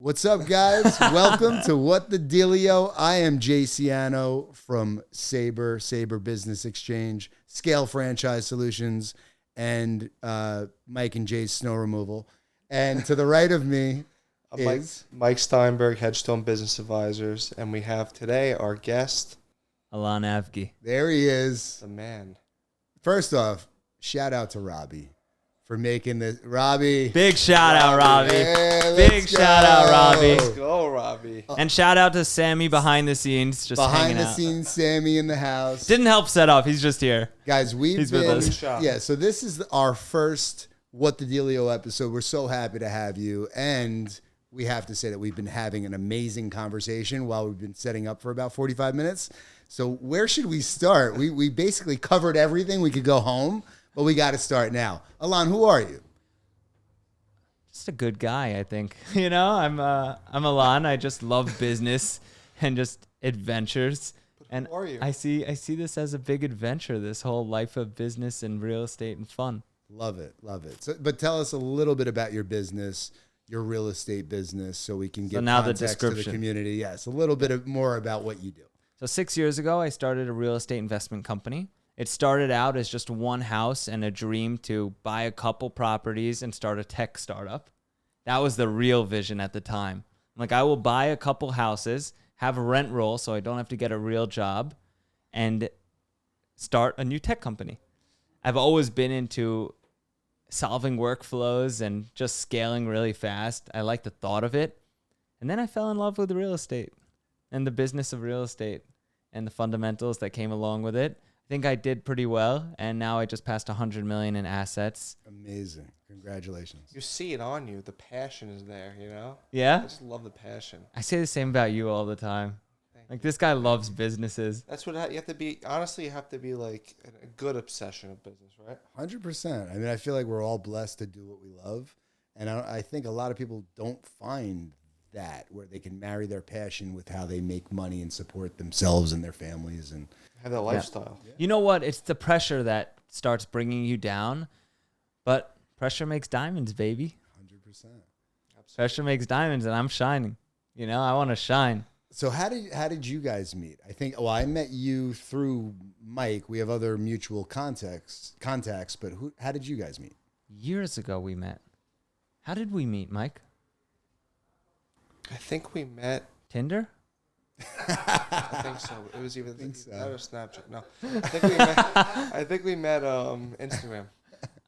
What's up, guys? Welcome to What the Dealio. I am Siano from Sabre Business Exchange, Scale Franchise Solutions, and Mike and Jay's Snow Removal. And to the right of me is Mike Steinberg, Headstone Business Advisors, and we have today our guest, Allon Avgi. There he is. the man. First off, shout out to Robbie for making this. Robbie. Big shout out, Robbie. Hey, Big shout out, Robbie. Let's go, Robbie. And shout out to Sammy behind the scenes, just Behind hanging the out. scenes, Sammy in the house. Didn't help set up. He's just here. Guys, He's with us. Yeah, so this is our first What the Dealio episode. We're so happy to have you. And we have to say that we've been having an amazing conversation while we've been setting up for about 45 minutes. So where should we start? We basically covered everything. We could go home, but we got to start now. Allon, who are you? Just a good guy, I think. You know, I'm Allon. I just love business and just adventures. And who are you? I see this as a big adventure, this whole life of business and real estate and fun. Love it. So, but tell us a little bit about your business, your real estate business, so we can get now the context to the description. community. Yes, a little bit more about what you do. So 6 years ago, I started a real estate investment company. It started out as just one house and a dream to buy a couple properties and start a tech startup. That was the real vision at the time. Like, I will buy a couple houses, have a rent roll so I don't have to get a real job, and start a new tech company. I've always been into solving workflows and just scaling really fast. I like the thought of it. And then I fell in love with real estate and the business of real estate and the fundamentals that came along with it. I think I did pretty well, and now I just passed 100 million in assets. Amazing. Congratulations. You see it on you. The passion is there, you know? I Yeah? just love the passion. I say the same about you all the time. Like, this guy loves businesses. That's what you have to be. Honestly, you have to be like a good obsession of business, right? 100%. I mean, I feel like we're all blessed to do what we love. And I think a lot of people don't find that, where they can marry their passion with how they make money and support themselves and their families. And Have that lifestyle. You know what? It's the pressure that starts bringing you down, but pressure makes diamonds, baby. 100%. Pressure makes diamonds, and I'm shining. You know, I want to shine. So how did you guys meet? I think, I met you through Mike. We have other mutual contacts, but how did you guys meet? Years ago we met. How did we meet, Mike? I think we met. Tinder? I think so. It was either that or Snapchat. No, I think we met Instagram.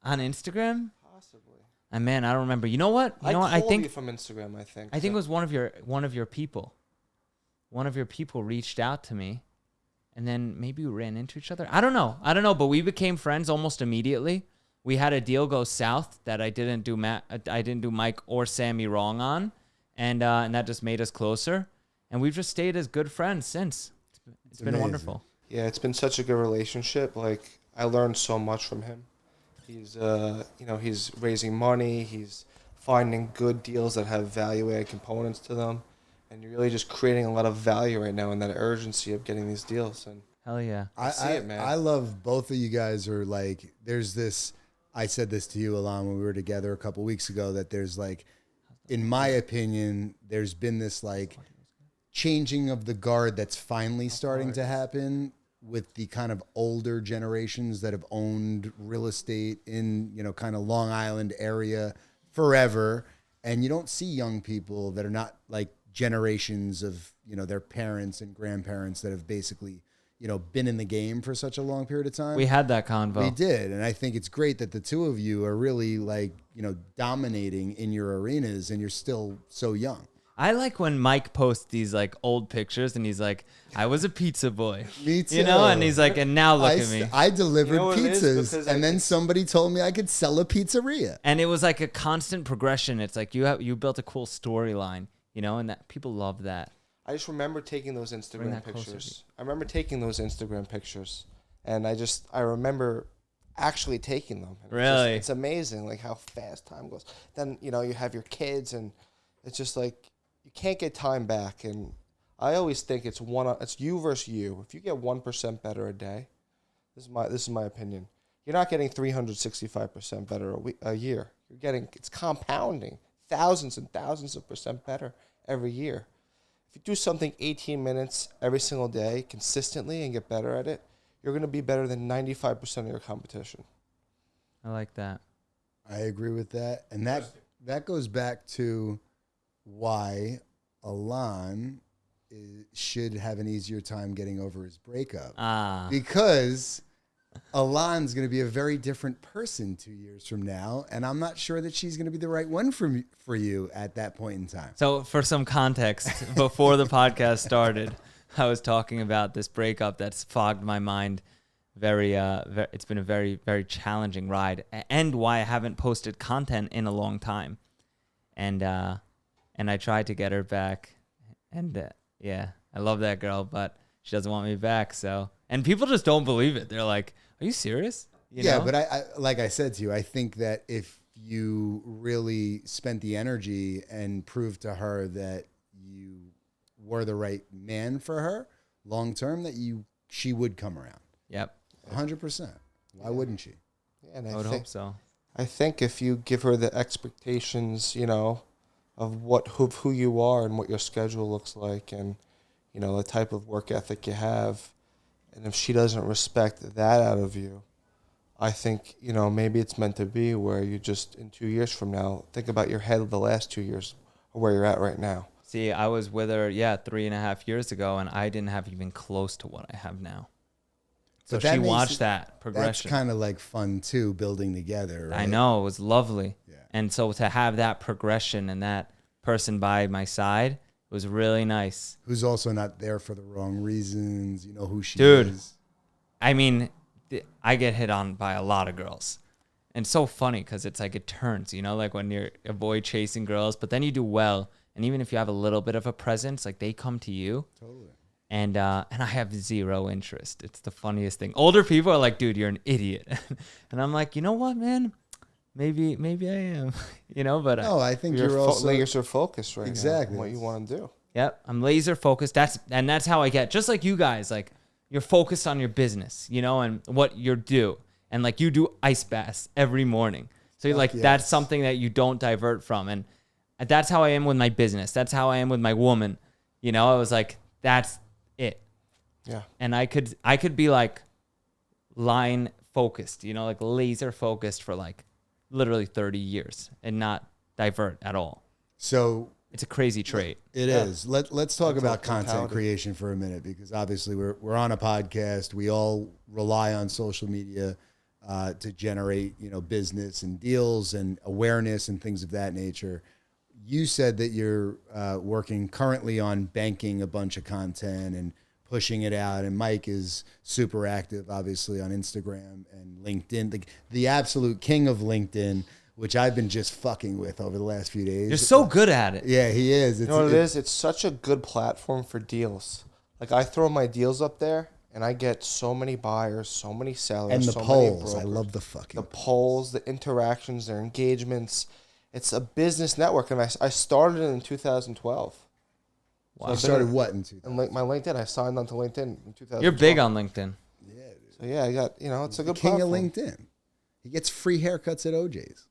On Instagram? Possibly. Man, I don't remember. You know what? I I think you from Instagram. I think it was one of your people. One of your people reached out to me, and then maybe we ran into each other. I don't know, but we became friends almost immediately. We had a deal go south that I didn't do Mike or Sammy wrong on, and that just made us closer. And we've just stayed as good friends since. It's been amazing. wonderful. Yeah, it's been such a good relationship. Like, I learned so much from him. He's he's raising money. He's finding good deals that have value-added components to them. And you're really just creating a lot of value right now in that urgency of getting these deals. And Hell yeah. I see it, man. I love both of you guys. Are like, there's this, I said this to you, Allon, when we were together a couple weeks ago, that there's like, in my opinion, there's been this like changing of the guard that's finally starting to happen with the kind of older generations that have owned real estate in, kind of Long Island area forever. And you don't see young people that are not like generations of, their parents and grandparents that have basically, been in the game for such a long period of time. We had that convo. We did. And I think it's great that the two of you are really like, dominating in your arenas, and you're still so young. I like when Mike posts these like old pictures and he's like, I was a pizza boy. Me too. And he's like, and now look at me. I delivered what it is? pizzas, Because and then somebody told me I could sell a pizzeria. And it was like a constant progression. It's like you built a cool storyline, and that people love that. I just remember taking those Instagram that closer to pictures. I remember taking those Instagram pictures, and I remember actually taking them. And Really? it's amazing, like how fast time goes. Then you have your kids, and it's just like you can't get time back. And I always think it's you versus you. If you get 1% better a day, this is my opinion. You're not getting 365% better a year. It's compounding. thousands and thousands of % better every year. If you do something 18 minutes every single day consistently and get better at it, you're going to be better than 95% of your competition. I like that. I agree with that. And that goes back to why Allon should have an easier time getting over his breakup. Because Allon's going to be a very different person 2 years from now, and I'm not sure that she's going to be the right one for you at that point in time. So for some context, before the podcast started, I was talking about this breakup that's fogged my mind. It's been a very, very challenging ride, and why I haven't posted content in a long time. And I tried to get her back, and yeah, I love that girl, but she doesn't want me back. So, and people just don't believe it. They're like, "Are you serious?" You know? But I like I said to you, I think that if you really spent the energy and proved to her that you were the right man for her long term, that she would come around. Yep. 100%. Why wouldn't she? Yeah, and I would hope so. I think if you give her the expectations, of who you are and what your schedule looks like, and the type of work ethic you have, and if she doesn't respect that out of you, I think maybe it's meant to be where you just in 2 years from now think about your head of the last 2 years or where you're at right now. See, I was with her 3.5 years ago, and I didn't have even close to what I have now. So she watched that progression. That's kind of like fun too, building together. Right? I know, it was lovely. Yeah. And so to have that progression and that person by my side was really nice. Who's also not there for the wrong reasons. You know who she Dude, is. I mean, I get hit on by a lot of girls. And it's so funny because it's like it turns, like when you're a boy chasing girls, but then you do well. And even if you have a little bit of a presence, like they come to you. Totally. And I have zero interest. It's the funniest thing. Older people are like, dude, you're an idiot. And I'm like, you know what, man? Maybe I am. But no, I think you're also laser focused right exactly now on what you want to do. Yep, I'm laser focused. That's how I get. Just like you guys, like you're focused on your business, and what you do. And like you do ice baths every morning. So you're like, that's something that you don't divert from. And that's how I am with my business. That's how I am with my woman. I was like, that's it. Yeah. And I could be like line focused, like laser focused for like literally 30 years and not divert at all. So it's a crazy trait. It is. Let's talk about content creation for a minute, because obviously we're on a podcast. We all rely on social media to generate, business and deals and awareness and things of that nature. You said that you're working currently on banking a bunch of content and pushing it out. And Mike is super active, obviously, on Instagram and LinkedIn, the absolute king of LinkedIn, which I've been just fucking with over the last few days. You're so good at it. Yeah, he is. You know what it is? It's such a good platform for deals. Like I throw my deals up there, and I get so many buyers, so many sellers, and the so polls. many I love the fucking polls, the interactions, their engagements. It's a business network, and I started it in 2012. Wow. So you started what in 2012? And my LinkedIn, I signed on to LinkedIn in 2012. You're big on LinkedIn. Yeah, dude. So yeah, I got it's a good king platform. of LinkedIn. He gets free haircuts at OJ's.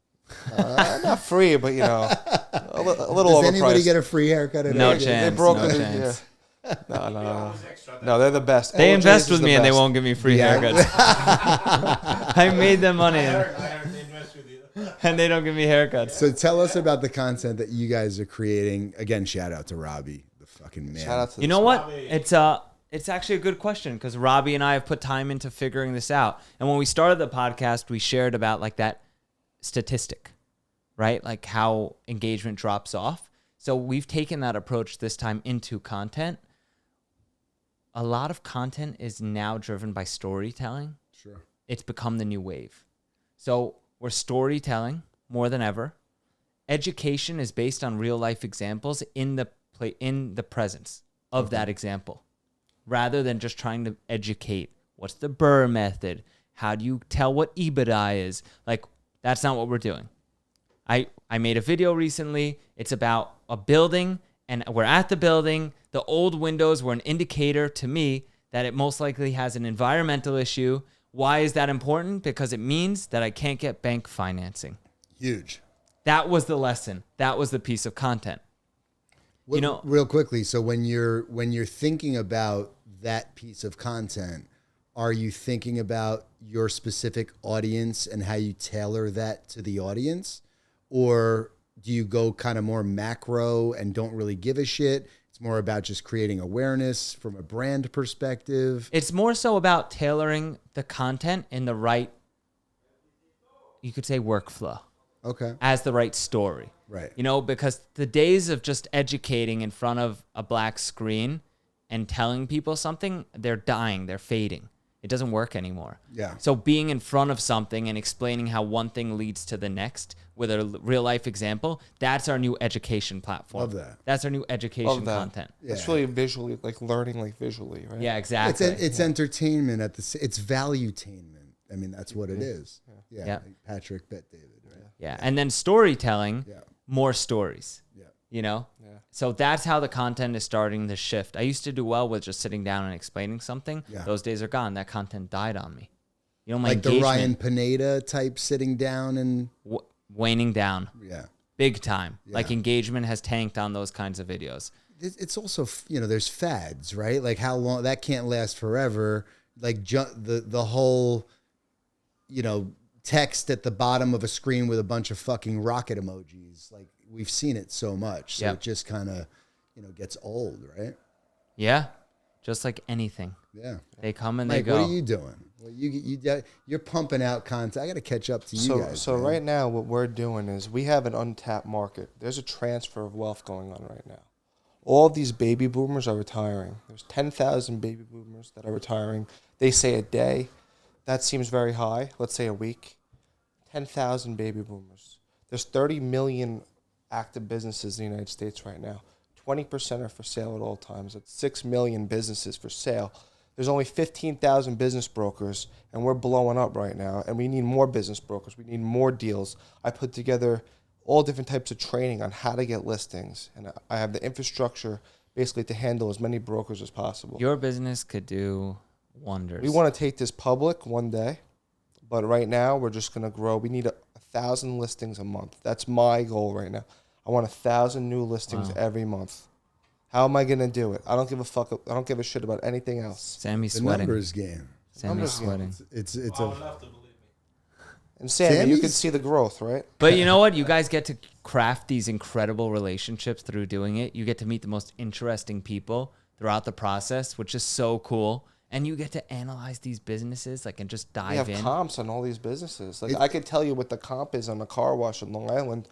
Not free, but a little overpriced. Does anybody get a free haircut at No OJ's? chance. They broke no it. chance. Yeah. No, they're the best. They OJ's invest is with the me and they best. won't give me free haircuts. I made them money and they don't give me haircuts. So tell us about the content that you guys are creating. Again, shout out to Robbie, the fucking man. Shout out to You know what? It's actually a good question, because Robbie and I have put time into figuring this out. And when we started the podcast, we shared about like that statistic, right? Like how engagement drops off. So we've taken that approach this time into content. A lot of content is now driven by storytelling. Sure. It's become the new wave. So we're storytelling more than ever. Education is based on real life examples in the presence of that example, rather than just trying to educate. What's the Burr method? How do you tell what EBITDA is? Like, that's not what we're doing. I made a video recently. It's about a building, and we're at the building. The old windows were an indicator to me that it most likely has an environmental issue. Why is that important? Because it means that I can't get bank financing. Huge. That was the lesson. That was the piece of content. You know, real quickly. So when you're thinking about that piece of content, are you thinking about your specific audience and how you tailor that to the audience? Or do you go kind of more macro and don't really give a shit? It's more about just creating awareness from a brand perspective. It's more so about tailoring the content in the right, you could say, workflow. Okay. As the right story. Right. You know, because the days of just educating in front of a black screen and telling people something, they're dying, they're fading. It doesn't work anymore. Yeah. So being in front of something and explaining how one thing leads to the next with a real life example, that's our new education platform. Love that. That's our new education content. Yeah. It's really visually, like learning like visually, right? Yeah, exactly. It's entertainment it's valuetainment. I mean, that's what it is. Yeah. Yeah. Like Patrick Bet David, right? Yeah. And then storytelling, more stories. Yeah. You know? Yeah. So that's how the content is starting to shift. I used to do well with just sitting down and explaining something. Yeah. Those days are gone. That content died on me. You know, my Like the engagement Ryan Pineda type sitting down and waning down. yeah. Big time. Yeah. Like engagement has tanked on those kinds of videos. It's also, there's fads, right? Like how long that can't last forever. Like the whole, text at the bottom of a screen with a bunch of fucking rocket emojis. Like we've seen it so much. So it just kind of, gets old, right? Yeah. Just like anything. Yeah. They come and Mike, they go. what are you doing? Well, you're pumping out content. I got to catch up to you guys. So man. right now, what we're doing is we have an untapped market. There's a transfer of wealth going on right now. All of these baby boomers are retiring. There's 10,000 baby boomers that are retiring. They say a day. That seems very high. Let's say a week. 10,000 baby boomers. There's 30 million active businesses in the United States right now. 20% are for sale at all times. That's 6 million businesses for sale. There's only 15,000 business brokers, and we're blowing up right now, and we need more business brokers. We need more deals. I put together all different types of training on how to get listings, and I have the infrastructure basically to handle as many brokers as possible. Your business could do wonders. We want to take this public one day, but right now we're just going to grow. We need 1,000 listings a month. That's my goal right now. I want 1,000 new listings every month. How am I going to do it? I don't give a fuck. I don't give a shit about anything else. Sammy's the sweating. numbers game. Sammy's sweating. It's enough to believe me. And Sammy, you Sammy's- can see the growth, right? But you know what? You guys get to craft these incredible relationships through doing it. You get to meet the most interesting people throughout the process, which is so cool. And you get to analyze these businesses, and just We dive have in. comps on all these businesses. I could tell you what the comp is on a car wash in Long Island,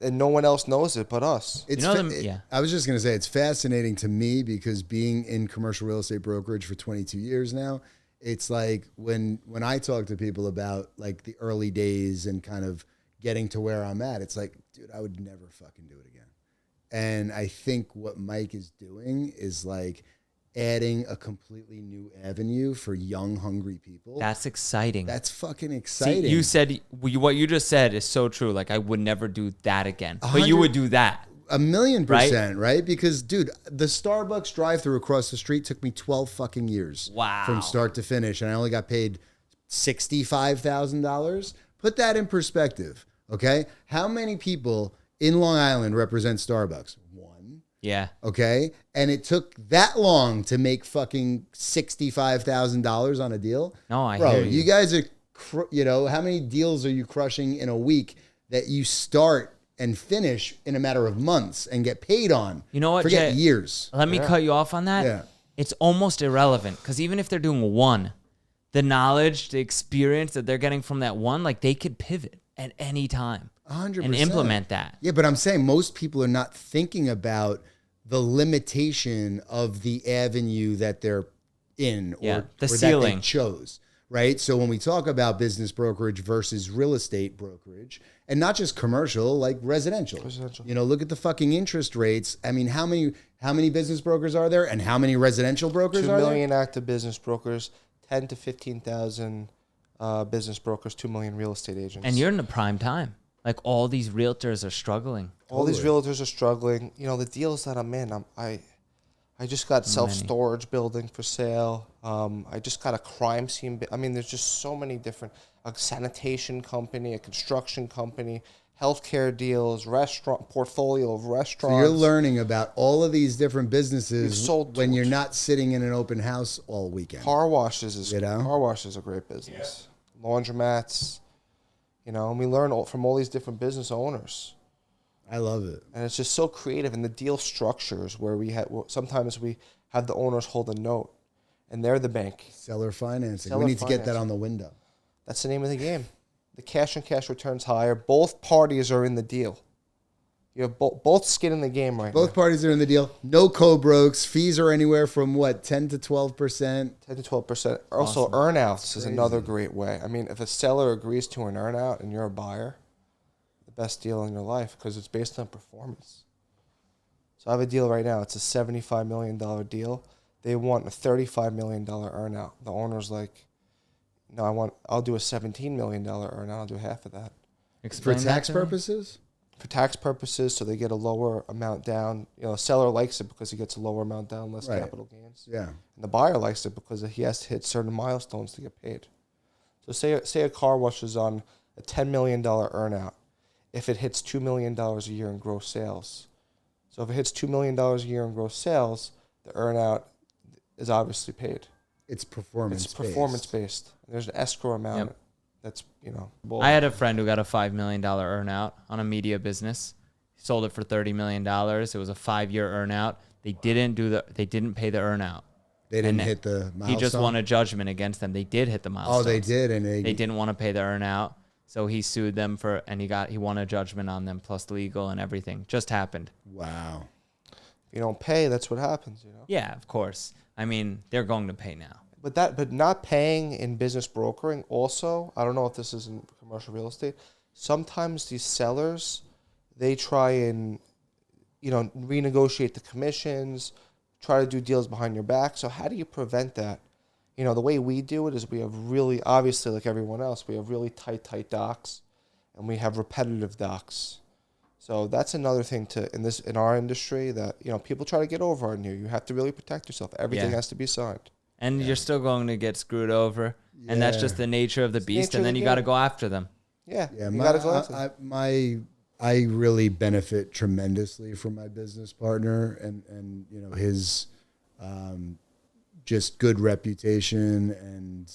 and no one else knows it but us. It's You know them- yeah. I was just going to say it's fascinating to me because being in commercial real estate brokerage for 22 years now, it's like when I talk to people about like the early days and kind of getting to where I'm at, it's like, dude, I would never fucking do it again. And I think what Mike is doing is like adding a completely new avenue for young, hungry people. That's exciting. That's fucking See, exciting. you said what you just said is so true. Like I would never do that again, but you would do that. 1,000,000%, right? Because, dude, the Starbucks drive-through across the street took me 12 fucking years. Wow. From start to finish, and I only got paid $65,000. Put that in perspective, okay? How many people in Long Island represent Starbucks? One. Yeah. Okay? And it took that long to make fucking $65,000 on a deal? No, I Bro, hear you. you guys are, how many deals are you crushing in a week that you start and finish in a matter of months and get paid on? You know what, Forget Jay? years. Let me cut you off on that. Yeah. It's almost irrelevant because even if they're doing one, the knowledge, the experience that they're getting from that one, they could pivot at any time 100%. and implement that. Yeah, but I'm saying most people are not thinking about the limitation of the avenue that they're in Yeah, or the or that ceiling. they chose, right? So when we talk about business brokerage versus real estate brokerage, and not just commercial, like residential. Look at the fucking interest rates. I mean, how many business brokers are there, and how many residential brokers 2 are million active business brokers, 10 to 15,000 business brokers, 2 million real estate agents. And you're in the prime time. All these realtors are struggling. All these realtors are struggling. The deals that I'm in, I just got self-storage building for sale. I just got a crime scene. I mean, there's just so many different, a sanitation company, a construction company, healthcare deals, restaurant portfolio of restaurants. So you're learning about all of these different businesses sold when you're not sitting in an open house all weekend. Car washes is You know? car wash is a great business. Laundromats, and we learn from all these different business owners. I love it. And it's just so creative. And the deal structures where sometimes we have the owners hold a note, and they're the bank. Seller financing. Seller We need to get that financing. on the window. That's the name of the game. The cash and cash returns higher. Both parties are in the deal. You have both skin in the game right Both now. parties are in the deal. No co-brokes. Fees are anywhere from what, 10 to 12%. 10 to 12%. Also, Awesome. earnouts is another great way. I mean, if a seller agrees to an earnout and you're a buyer, the best deal in your life because it's based on performance. So I have a deal right now. It's a $75 million deal. They want a $35 million earnout. The owner's like, no, I'll do a $17 million earnout. I'll do half of that. For Explain that tax to me. purposes? For tax purposes, so they get a lower amount down. A seller likes it because he gets a lower amount down, less Right. capital gains. Yeah. And the buyer likes it because he has to hit certain milestones to get paid. So say a car wash is on a $10 million earnout. If it hits $2 million a year in gross sales. So if it hits $2 million a year in gross sales, the earnout is obviously paid. It's performance It's performance based. There's an escrow amount Yep. that's, I had a friend who got a $5 million earnout on a media business. He sold it for $30 million. It was a 5-year earnout. They didn't pay the earnout. They didn't And hit the milestone. He just won a judgment against them. They did hit the milestone. Oh, they did, and They didn't want to pay the earnout. So he sued them and he won a judgment on them plus legal and everything. Just happened. Wow. if you don't pay, that's what happens, Yeah, of course. I mean, they're going to pay now. But not paying in business brokering also, I don't know if this is in commercial real estate, sometimes these sellers, they try and, renegotiate the commissions, try to do deals behind your back. So how do you prevent that? The way we do it is we have really, obviously like everyone else, we have really tight docs, and we have repetitive docs. So that's another thing in our industry that, people try to get over on you. You have to really protect yourself. Everything Yeah. has to be signed. And you're still going to get screwed over. And that's Yeah. just the nature of the beast. nature And of then the you got to game. go after them. Yeah, Yeah, you got to go after them. I really benefit tremendously from my business partner and his just good reputation and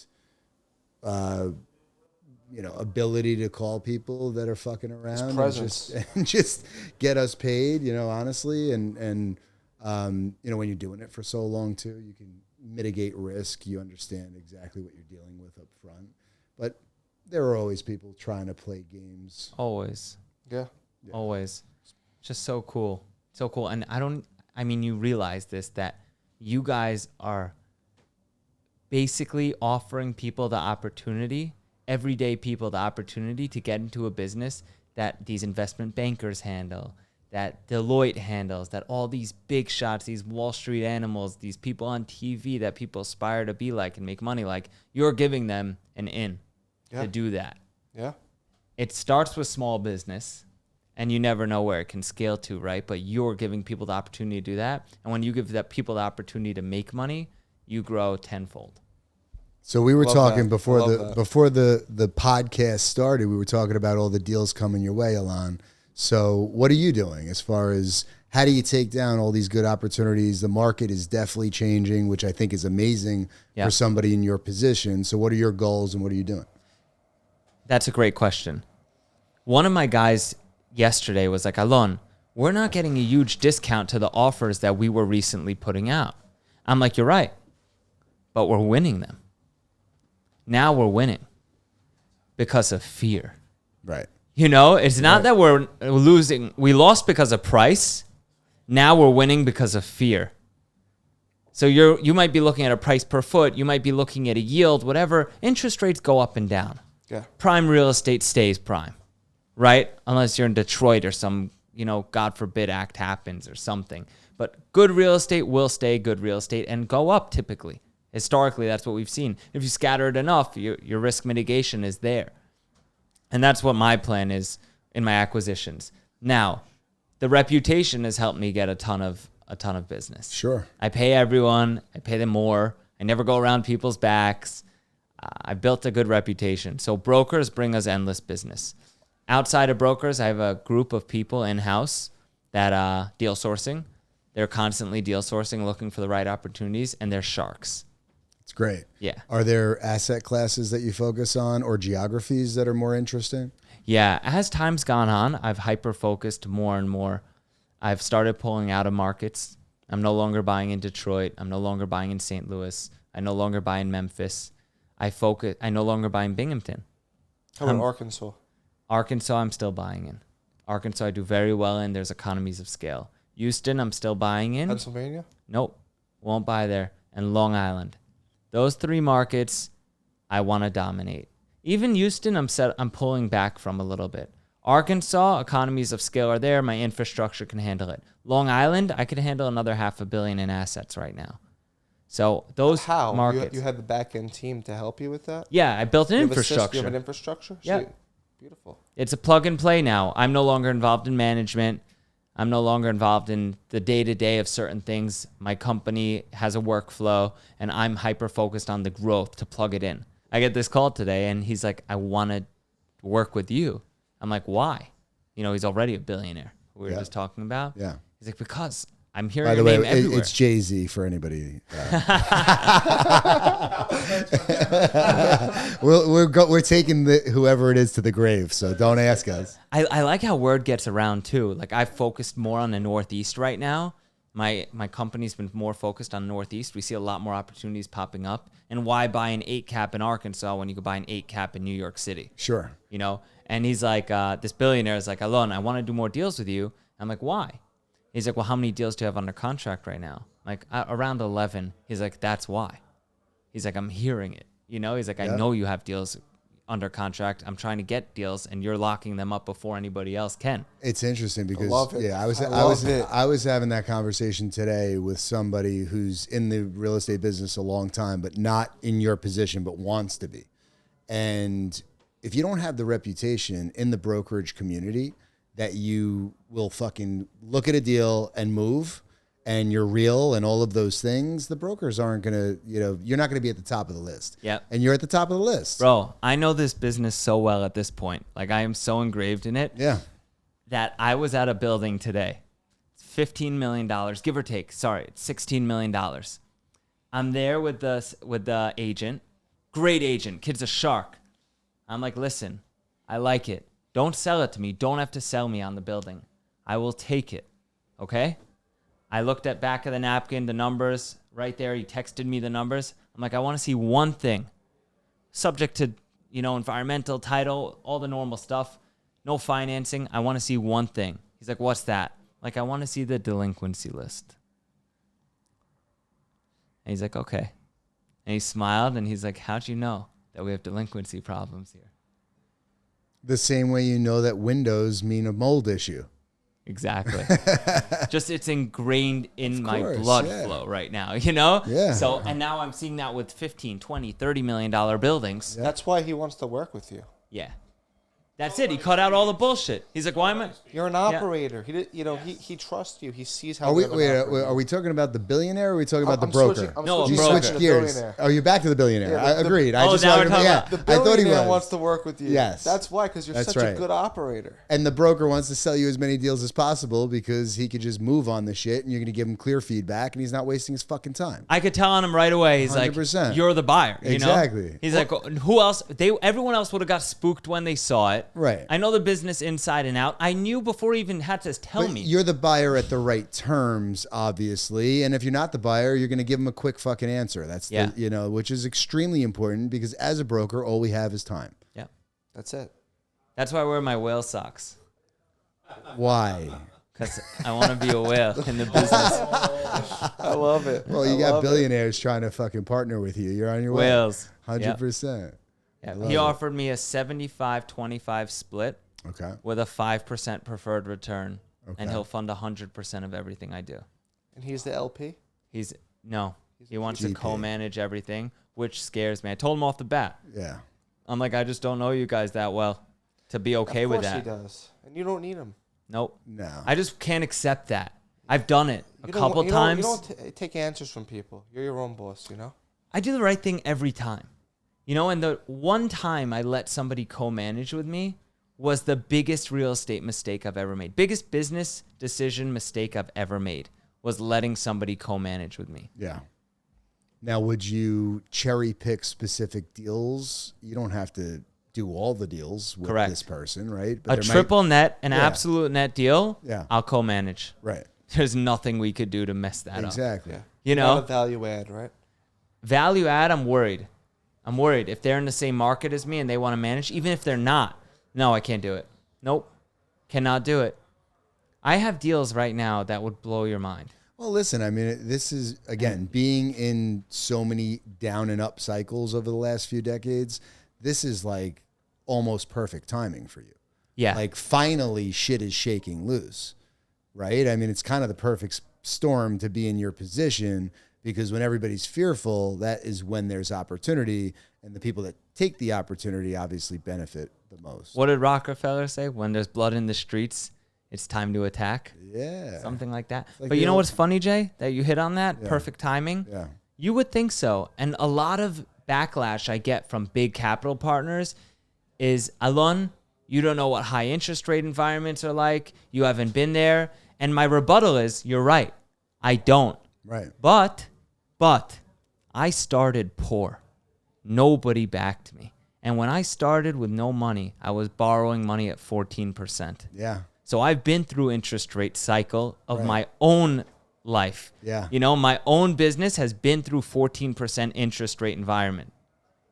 ability to call people that are fucking around and presence. just get us paid, honestly, and when you're doing it for so long too, you can mitigate risk. You understand exactly what you're dealing with up front. But there are always people trying to play games. Always. Yeah. Always. Just so cool. So cool. And you realize this, that you guys are basically offering people the opportunity, everyday people the opportunity to get into a business that these investment bankers handle, that Deloitte handles, that all these big shots, these Wall Street animals, these people on TV that people aspire to be like and make money like, you're giving them an in to do that. Yeah. It starts with small business, and you never know where it can scale to, right? But you're giving people the opportunity to do that. And when you give that people the opportunity to make money, you grow tenfold. So we were Love talking that. before Love the that. before the podcast started. We were talking about all the deals coming your way, Allon. So what are you doing as far as how do you take down all these good opportunities? The market is definitely changing, which I think is amazing Yeah. for somebody in your position. So what are your goals and what are you doing? That's a great question. One of my guys yesterday was like, Allon, we're not getting a huge discount to the offers that we were recently putting out. I'm like, you're right, but we're winning them. Now we're winning because of fear. Right. It's not that we're losing. We lost because of price. Now we're winning because of fear. So you might be looking at a price per foot. You might be looking at a yield, whatever. Interest rates go up and down. Yeah. Prime real estate stays prime, right? Unless you're in Detroit or some, God forbid act happens or something. But good real estate will stay good real estate and go up typically. Historically, that's what we've seen. If you scatter it enough, your risk mitigation is there. And that's what my plan is in my acquisitions. Now, the reputation has helped me get a ton of business. Sure. I pay everyone. I pay them more. I never go around people's backs. I built a good reputation. So brokers bring us endless business. Outside of brokers, I have a group of people in-house that deal sourcing. They're constantly deal sourcing, looking for the right opportunities, and they're sharks. It's great. Yeah. Are there asset classes that you focus on or geographies that are more interesting? Yeah. As time's gone on, I've hyper-focused more and more. I've started pulling out of markets. I'm no longer buying in Detroit. I'm no longer buying in St. Louis. I no longer buy in Memphis. I no longer buy in Binghamton. How about Arkansas? Arkansas, I'm still buying in. Arkansas, I do very well in. There's economies of scale. Houston, I'm still buying in. Pennsylvania? Nope, won't buy there. And Long Island. Those 3 markets, I want to dominate. Even Houston, I'm pulling back from a little bit. Arkansas, economies of scale are there. My infrastructure can handle it. Long Island, I could handle another $500 million in assets right now. So those markets. You had the back end team to help you with that? Yeah, I built an You infrastructure. have an infrastructure? Yeah. Sweet. Beautiful. It's a plug and play now. I'm no longer involved in management. I'm no longer involved in the day-to-day of certain things. My company has a workflow, and I'm hyper-focused on the growth to plug it in. I get this call today, and he's like, I want to work with you. I'm like, why? You know, he's already a billionaire. We were just talking about. Yeah. He's like, because I'm hearing By the your way, name everywhere. it's Jay-Z for anybody. We're taking whoever it is to the grave, so don't ask us. I like how word gets around too. Like I've focused more on the Northeast right now. My company's been more focused on the Northeast. We see a lot more opportunities popping up. And why buy an 8 cap in Arkansas when you could buy an 8 cap in New York City? Sure. You know? And he's like, this billionaire is like, Allon, I want to do more deals with you. I'm like, why? He's like, well, how many deals do you have under contract right now? I'm like, around 11. He's like, that's why. He's like, I'm hearing it. You know? He's like, I know you have deals under contract. I'm trying to get deals, and you're locking them up before anybody else can. It's interesting because love it. I was having that conversation today with somebody who's in the real estate business a long time, but not in your position, but wants to be. And if you don't have the reputation in the brokerage community that you will fucking look at a deal and move, and you're real and all of those things, the brokers aren't going to, you're not going to be at the top of the list. Yeah. And you're at the top of the list. Bro, I know this business so well at this point. Like, I am so engraved in it. Yeah. That I was at a building today. It's $15 million, give or take. Sorry, it's $16 million. I'm there with the agent. Great agent. Kid's a shark. I'm like, listen, I like it. Don't sell it to me. Don't have to sell me on the building. I will take it. Okay? I looked at back of the napkin, the numbers right there. He texted me the numbers. I'm like, I want to see one thing. Subject to, environmental, title, all the normal stuff. No financing. I want to see one thing. He's like, what's that? Like, I want to see the delinquency list. And he's like, okay. And he smiled, and he's like, how'd you know that we have delinquency problems here? The same way you know that windows mean a mold issue. Exactly. Just it's ingrained in my course, blood yeah. flow right now, you know? Yeah. So, and now I'm seeing that with 15, 20, $30 million buildings. Yeah. That's why he wants to work with you. Yeah. That's it. He cut out all the bullshit. He's like, why am I? You're an operator. He did, he trusts you. He sees how. Are we talking about the billionaire or are we talking about the broker? No, You a broker. switched gears. Oh, you're back to the billionaire. Yeah, I agreed. now we're talking about The I thought he billionaire was. wants to work with you. Yes. That's why, because you're That's such right. a good operator. And the broker wants to sell you as many deals as possible because he could just move on the shit and you're going to give him clear feedback and he's not wasting his fucking time. I could tell on him right away. He's 100%. like, you're the buyer. You Exactly. know? He's like, who else? Everyone else would have got spooked when they saw it. Right. I know the business inside and out. I knew before he even had to tell But me. you're the buyer at the right terms, obviously. And if you're not the buyer, you're going to give him a quick fucking answer. That's which is extremely important because as a broker, all we have is time. Yeah. That's it. That's why I wear my whale socks. Why? Because I want to be a whale in the business. I love it. Well, you got billionaires trying to fucking partner with you. You're on your way. Whales. 100%. Yeah. He offered me a 75-25 split Okay. with a 5% preferred return, and he'll fund 100% of everything I do. And he's the LP? He wants GP. to co-manage everything, which scares me. I told him off the bat. Yeah. I'm like, I just don't know you guys that well to be okay with that. Of course he does. And you don't need him. Nope. No. I just can't accept that. I've done it a You couple times. You don't take answers from people. You're your own boss, you know? I do the right thing every time. And the one time I let somebody co-manage with me was the biggest real estate mistake I've ever made. Biggest business decision mistake I've ever made was letting somebody co-manage with me. Yeah. Now, would you cherry pick specific deals? You don't have to do all the deals with Correct. this person, right? A triple net, an Yeah. absolute net deal, Yeah. I'll co-manage. Right. There's nothing we could do to mess that up. Exactly. Yeah. You Not know? a value add, right? Value add, I'm worried. I'm worried. If they're in the same market as me and they want to manage, even if they're not, no, I can't do it. Nope. Cannot do it. I have deals right now that would blow your mind. Well, listen, I mean, this is, again, being in so many down and up cycles over the last few decades, this is like almost perfect timing for you. Yeah. Like finally shit is shaking loose, right? I mean, it's kind of the perfect storm to be in your position, because when everybody's fearful, that is when there's opportunity, and the people that take the opportunity obviously benefit the most. What did Rockefeller say? When there's blood in the streets, it's time to attack. Yeah. Something like that. like But the you know old- what's funny, Jay? That you hit on that? Yeah. Perfect timing. Yeah. You would think so. And a lot of backlash I get from big capital partners is, Allon, you don't know what high interest rate environments are like. You haven't been there. And my rebuttal is, you're right. I don't. Right. But I started poor. Nobody backed me. And when I started with no money, I was borrowing money at 14%. Yeah. So I've been through interest rate cycle of Right. my own life. Yeah. You know, my own business has been through 14% interest rate environment.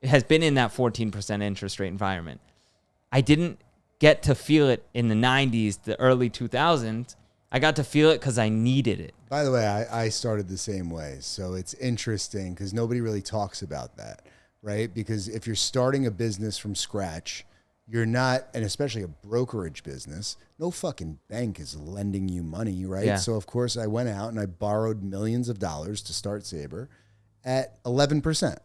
It has been in that 14% interest rate environment. I didn't get to feel it in the 90s, the early 2000s. I got to feel it because I needed it. By the way, I started the same way. So it's interesting because nobody really talks about that, right? Because if you're starting a business from scratch, you're not, and especially a brokerage business, no fucking bank is lending you money, right? Yeah. So of course I went out and I borrowed millions of dollars to start Sabre at 11%.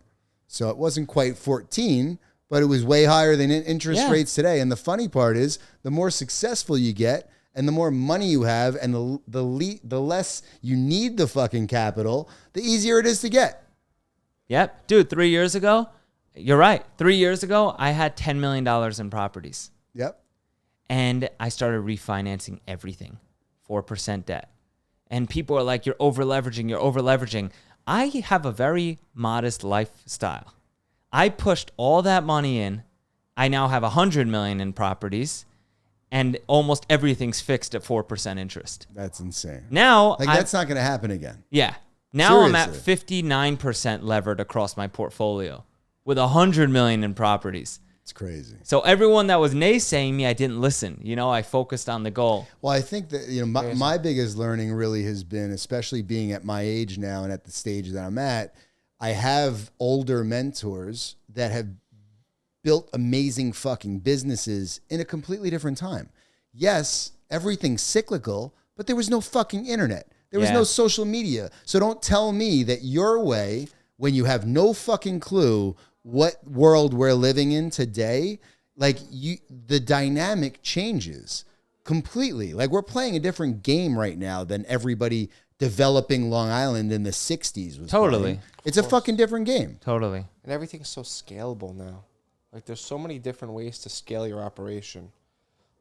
So it wasn't quite 14, but it was way higher than interest Yeah. rates today. And the funny part is, the more successful you get and the more money you have and the less you need the fucking capital, the easier it is to get. Yep. Dude, 3 years ago, you're right. 3 years ago, I had $10 million in properties. Yep. And I started refinancing everything, 4% debt. And people are like, you're over leveraging. I have a very modest lifestyle. I pushed all that money in. I now have 100 million in properties, and almost everything's fixed at 4% interest. That's insane. Now, Like, that's not going to happen again. yeah. Now I'm at Seriously. 59% levered across my portfolio with 100 million in properties. It's crazy. So everyone that was naysaying me, I didn't listen. You know, I focused on the goal. Well, I think that, you know, my biggest learning really has been, especially being at my age now and at the stage that I'm at, I have older mentors that have built amazing fucking businesses in a completely different time. Yes, everything's cyclical, but there was no fucking internet. There was Yeah. no social media. So don't tell me that your way, when you have no fucking clue what world we're living in today, like the dynamic changes completely. Like, we're playing a different game right now than everybody developing Long Island in the 60s was Totally. playing. It's a fucking different game. Totally. And everything's so scalable now. Like, there's so many different ways to scale your operation.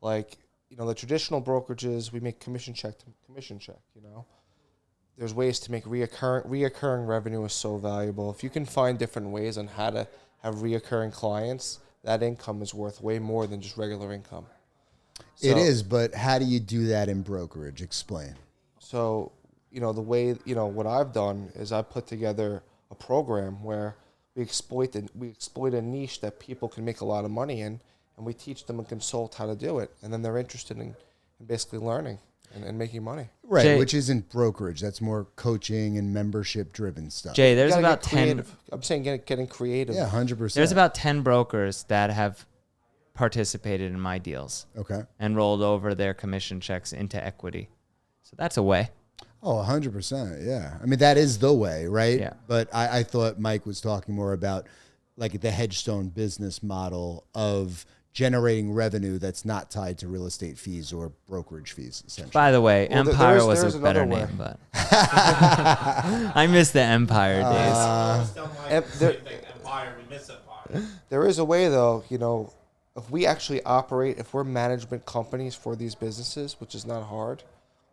Like, you know, the traditional brokerages, we make commission check to commission check, you know. There's ways to make reoccurring revenue is so valuable. If you can find different ways on how to have reoccurring clients, that income is worth way more than just regular income. It So- is, but how do you do that in brokerage? Explain. So, you know, the way, you know, what I've done is I put together a program where we exploit a niche that people can make a lot of money in, and we teach them and consult how to do it. And then they're interested in basically learning and making money. Right, Jay- which isn't brokerage. That's more coaching and membership driven stuff. Jay, You there's gotta about get 10 creative. I'm saying getting creative. Yeah, 100%. there's about 10 brokers that have participated in my deals Okay. and rolled over their commission checks into equity. So that's a way. Oh, 100%. Yeah. I mean, that is the way, right? Yeah. But I thought Mike was talking more about like the Hedgestone business model of generating revenue that's not tied to real estate fees or brokerage fees, essentially. By the way, Well, Empire was there's a better another way. name, but I miss the Empire days. I was telling Mike and the there- same thing. Empire, we miss Empire. There is a way, though, you know, if we actually operate, if we're management companies for these businesses, which is not hard,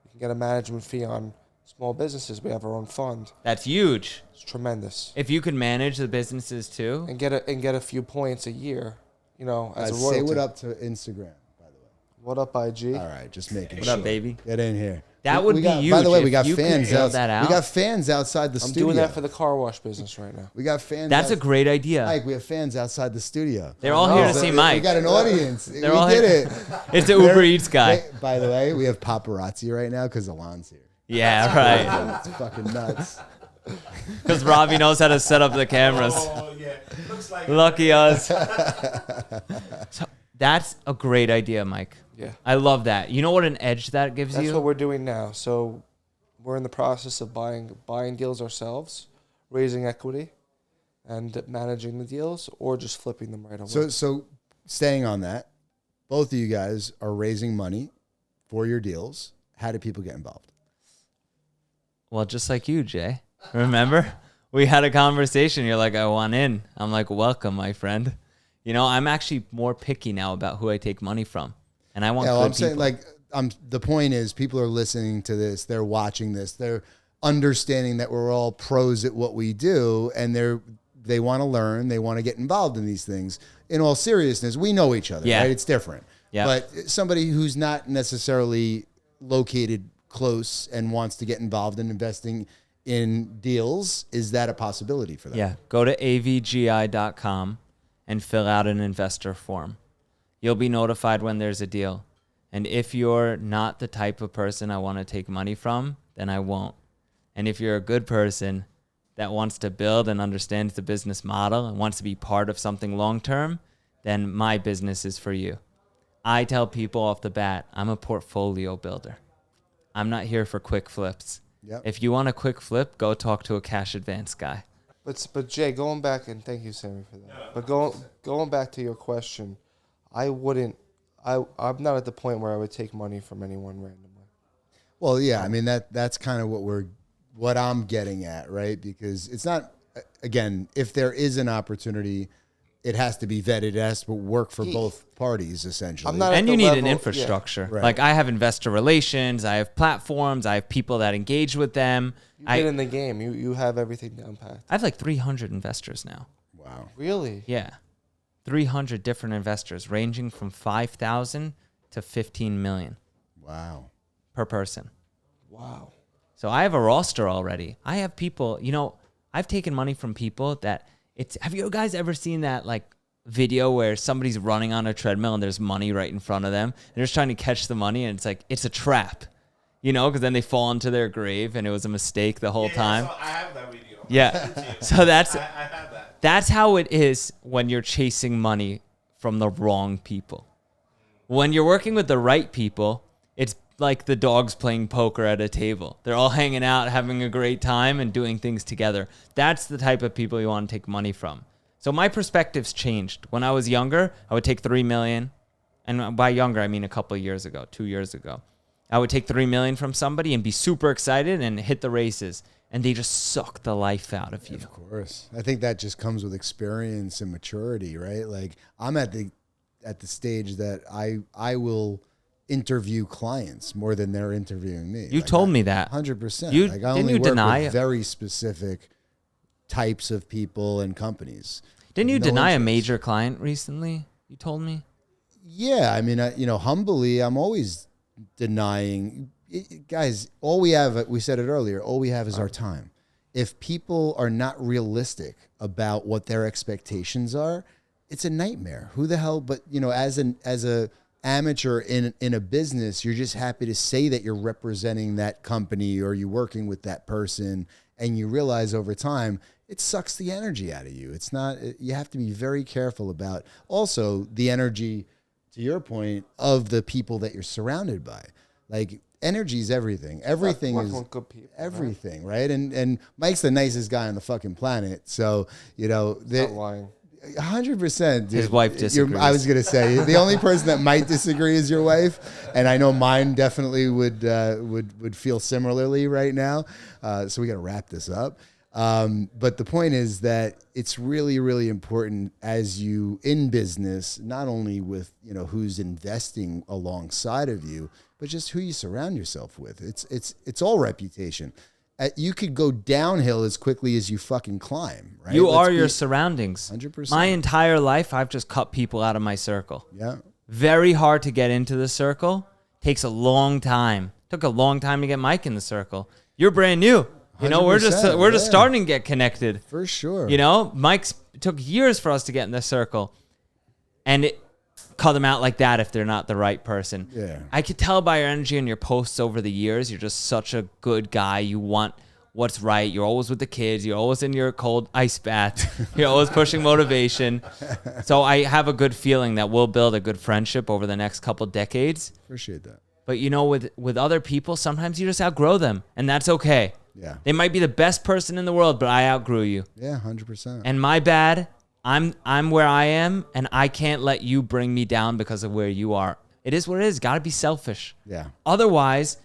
we can get a management fee on small businesses. We have our own fund. That's huge. It's tremendous. If you could manage the businesses too. And get a few points a year, you know, as a royalty. Say what up to Instagram, by the way. What up, IG? All right, just making What sure. up, baby? Get in here. That would be huge. By the way, we if got you could fans build that out. We got fans outside the I'm studio. doing that for the car wash business right now. We got fans. That's a great idea. Mike, we have fans outside the studio. They're all here to see We Mike. got an audience. We They're all did here. it. It's the Uber Eats guy. By the way, we have paparazzi right now because Allon's here. Yeah, right. It's fucking nuts. Because Robbie knows how to set up the cameras. Oh, yeah. Looks like Lucky us. So that's a great idea, Mike. Yeah. I love that. You know what an edge that gives That's you? what we're doing now. So we're in the process of buying deals ourselves, raising equity, and managing the deals, or just flipping them right away. So staying on that, both of you guys are raising money for your deals. How do people get involved? Well, just like you, Jay. Remember? We had a conversation. You're like, I want in. I'm like, welcome, my friend. You know, I'm actually more picky now about who I take money from. And I want good I'm people. saying, like, the point is, people are listening to this, they're watching this, they're understanding that we're all pros at what we do, and they want to learn, they want to get involved in these things. In all seriousness, we know each other, right? It's different. Yeah. But somebody who's not necessarily located close and wants to get involved in investing in deals, is that a possibility for them? Yeah. Go to avgi.com and fill out an investor form. You'll be notified when there's a deal. And if you're not the type of person I want to take money from, then I won't. And if you're a good person that wants to build and understands the business model and wants to be part of something long-term, then my business is for you. I tell people off the bat, I'm a portfolio builder. I'm not here for quick flips. Yep. If you want a quick flip, go talk to a cash advance guy. But Jay, going back, and thank you, Sammy, for that. But going back to your question, I'm not at the point where I would take money from anyone randomly. Well, yeah, I mean that's kind of what I'm getting at, right? Because it's not, again, if there is an opportunity, it has to be vetted. It has to work for both parties, essentially. I'm not at And the you need an level- infrastructure. Right. Like I have investor relations, I have platforms, I have people that engage with them. You've been in the game. You have everything down pat. I have like 300 investors now. Wow. Really? Yeah. 300 different investors ranging from 5,000 to 15 million Wow. per person. Wow. So I have a roster already. I have people, you know, I've taken money from people that have you guys ever seen that like video where somebody's running on a treadmill and there's money right in front of them? They're just trying to catch the money and it's like, it's a trap, you know, because then they fall into their grave and it was a mistake the whole time. I have that video. Yeah. So that's, I have that. that's how it is when you're chasing money from the wrong people. When you're working with the right people, it's like the dogs playing poker at a table. They're all hanging out, having a great time, and doing things together. That's the type of people you want to take money from. So my perspective's changed. When I was younger, I would take $3 million. And by younger, I mean a couple of years ago, 2 years ago. I would take $3 million from somebody and be super excited and hit the races. And they just suck the life out of you. Of course. I think that just comes with experience and maturity, right? Like I'm at the stage that I will interview clients more than they're interviewing me. You told me that. 100%. You- Like I didn't only you work deny with it? very specific types of people and companies. Didn't you No deny a interest. major client recently? You told me. Yeah, I mean, humbly, I'm always denying. Guys, all we have, we said it earlier, all we have is our time. If people are not realistic about what their expectations are, it's a nightmare. Who the hell, but as a amateur in a business, you're just happy to say that you're representing that company or you're working with that person, and you realize over time it sucks the energy out of you. It's not, you have to be very careful about also the energy, to your point, of the people that you're surrounded by. Like energy is everything. Everything Working is with good people, everything, right? And Mike's the nicest guy on the fucking planet. So, Not lying. 100%. His wife disagrees. I was gonna say the only person that might disagree is your wife, and I know mine definitely would feel similarly right now. So we got to wrap this up. But the point is that it's really, really important as you in business, not only with, who's investing alongside of you, but just who you surround yourself with. It's all reputation. You could go downhill as quickly as you fucking climb, right? You are your surroundings. 100%. My entire life, I've just cut people out of my circle. Yeah. Very hard to get into the circle. Takes a long time. Took a long time to get Mike in the circle. You're brand new. We're just starting to get connected. For sure. Mike's took years for us to get in the circle. And cut them out like that if they're not the right person. Yeah. I could tell by your energy and your posts over the years, you're just such a good guy. You want what's right. You're always with the kids. You're always in your cold ice bath. You're always pushing motivation. So I have a good feeling that we'll build a good friendship over the next couple decades. Appreciate that. But with other people, sometimes you just outgrow them, and that's okay. Yeah. They might be the best person in the world, but I outgrew you. Yeah, 100%. And my bad. I'm where I am, and I can't let you bring me down because of where you are. It is what it is. Got to be selfish. Yeah. Otherwise,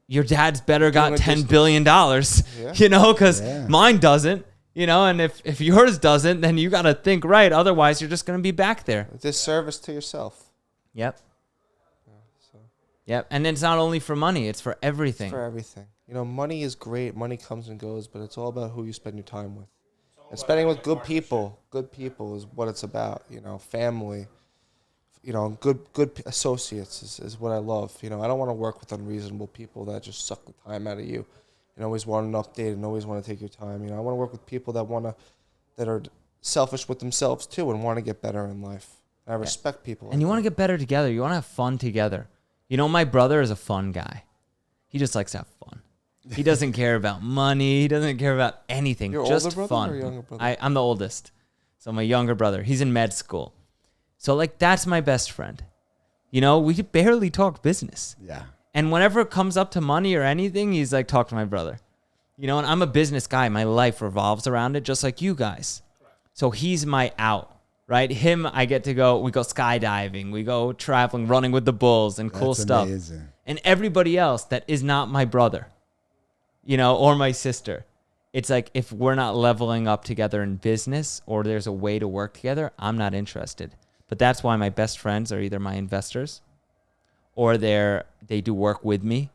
your dad's better got $10 billion, because mine doesn't, and if yours doesn't, then you got to think right. Otherwise, you're just going to be back there. Disservice to yourself. Yep. Yep. And it's not only for money. It's for everything. It's for everything. Money is great. Money comes and goes, but it's all about who you spend your time with. And spending with good people is what it's about. Family, good associates is what I love. I don't want to work with unreasonable people that just suck the time out of you and always want an update and always want to take your time. I want to work with people that are selfish with themselves too and want to get better in life. And I respect people. And you want to get better together. You want to have fun together. My brother is a fun guy. He just likes to have fun. He doesn't care about money. He doesn't care about anything. Your just older brother fun. or younger brother? I'm the oldest. So my younger brother, he's in med school. So that's my best friend. We barely talk business. Yeah. And whenever it comes up to money or anything, he's like, talk to my brother. And I'm a business guy. My life revolves around it, just like you guys. So he's my out, right? Him, I get to go, we go skydiving, we go traveling, running with the bulls and cool stuff. Amazing. And everybody else that is not my brother, or my sister. It's like, if we're not leveling up together in business or there's a way to work together, I'm not interested. But that's why my best friends are either my investors or they do work with me.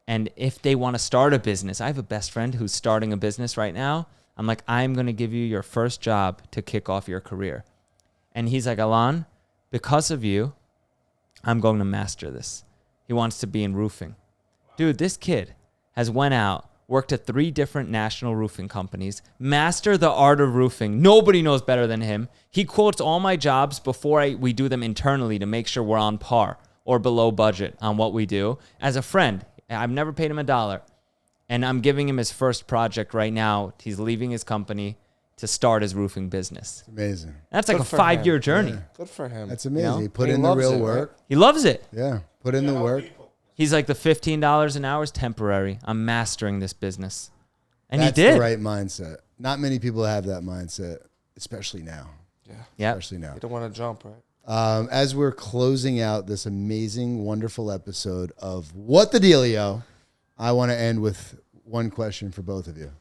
And if they want to start a business, I have a best friend who's starting a business right now. I'm like, I'm going to give you your first job to kick off your career. And he's like, Allon, because of you, I'm going to master this. He wants to be in roofing. Dude, this kid has went out, worked at 3 different national roofing companies, master the art of roofing. Nobody knows better than him. He quotes all my jobs before we do them internally to make sure we're on par or below budget on what we do. As a friend, I've never paid him $1. And I'm giving him his first project right now. He's leaving his company to start his roofing business. It's amazing. That's like Good a for 5-year him. journey. Yeah. Good for him. That's amazing. He put He in the loves real it, work. right? He loves it. Yeah. Put in the work. He's like, the $15 an hour is temporary. I'm mastering this business. And That's he did. the right mindset. Not many people have that mindset, especially now. Yeah. Yep. Especially now. You don't want to jump, right? As we're closing out this amazing, wonderful episode of What the Dealio, I want to end with one question for both of you.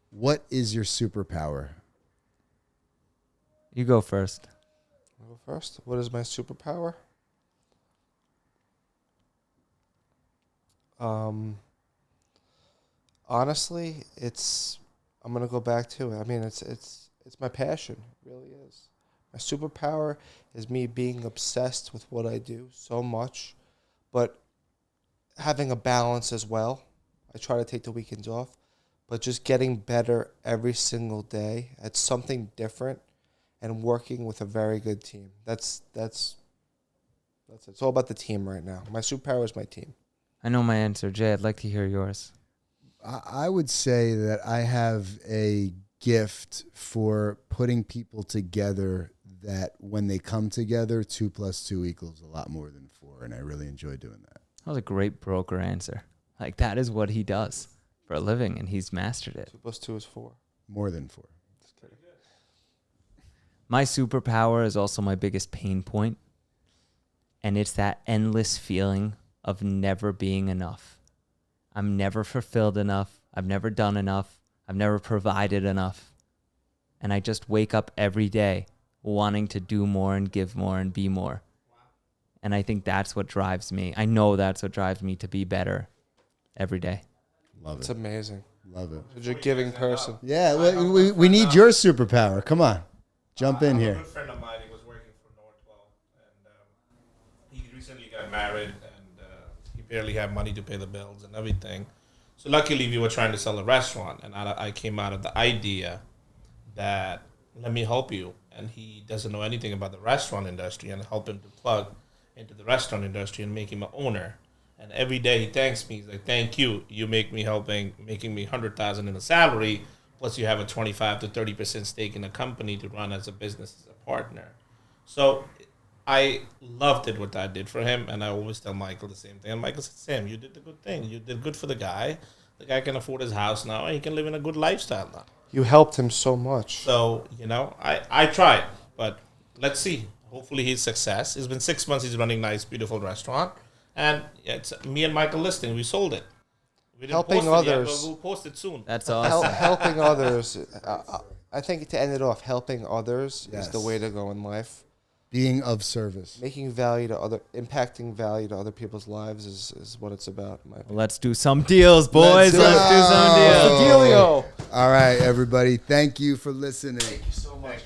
What is your superpower? You go first. I'll go first. What is my superpower? Honestly, I'm gonna go back to it. I mean, it's my passion. It really is. My superpower is me being obsessed with what I do so much, but having a balance as well. I try to take the weekends off, but just getting better every single day at something different and working with a very good team. That's it. It's all about the team right now. My superpower is my team. I know my answer. Jay, I'd like to hear yours. I would say that I have a gift for putting people together that when they come together, 2 + 2 equals a lot more than 4. And I really enjoy doing that. That was a great broker answer. Like, that is what he does for a living, and he's mastered it. 2 + 2 is 4. More than 4. Just kidding. My superpower is also my biggest pain point, and it's that endless feeling of never being enough. I'm never fulfilled enough. I've never done enough. I've never provided enough. And I just wake up every day wanting to do more and give more and be more. And I think that's what drives me. I know that's what drives me to be better every day. Love It's it. amazing. Love it. You're a giving person. Yeah, we need your superpower. Come on. Jump in A here. good friend of mine, he was working for Northwell, and he recently got married, and he barely had money to pay the bills and everything. So luckily, we were trying to sell a restaurant, and I came out of the idea that let me help you, and he doesn't know anything about the restaurant industry, and help him to plug into the restaurant industry and make him an owner. And every day he thanks me. He's like, "Thank you. You make me making me $100,000 in a salary. Plus, you have a 25 to 30% stake in a company to run as a business as a partner." So I loved it what I did for him, and I always tell Michael the same thing. And Michael said, "Sam, you did the good thing. You did good for the guy. The guy can afford his house now, and he can live in a good lifestyle now." You helped him so much. So, I tried, but let's see. Hopefully he's success. It's been 6 months. He's running a nice, beautiful restaurant. And it's me and Michael listing. We sold it. We didn't Helping post it yet, others. but we'll post it soon. That's awesome. Helping others. I think to end it off, helping others is the Yes. way to go in life. Being of service. Impacting value to other people's lives is what it's about. In my opinion. Let's do some deals, boys. Let's do some deals. Dealio. All right, everybody. Thank you for listening. Thank you so much.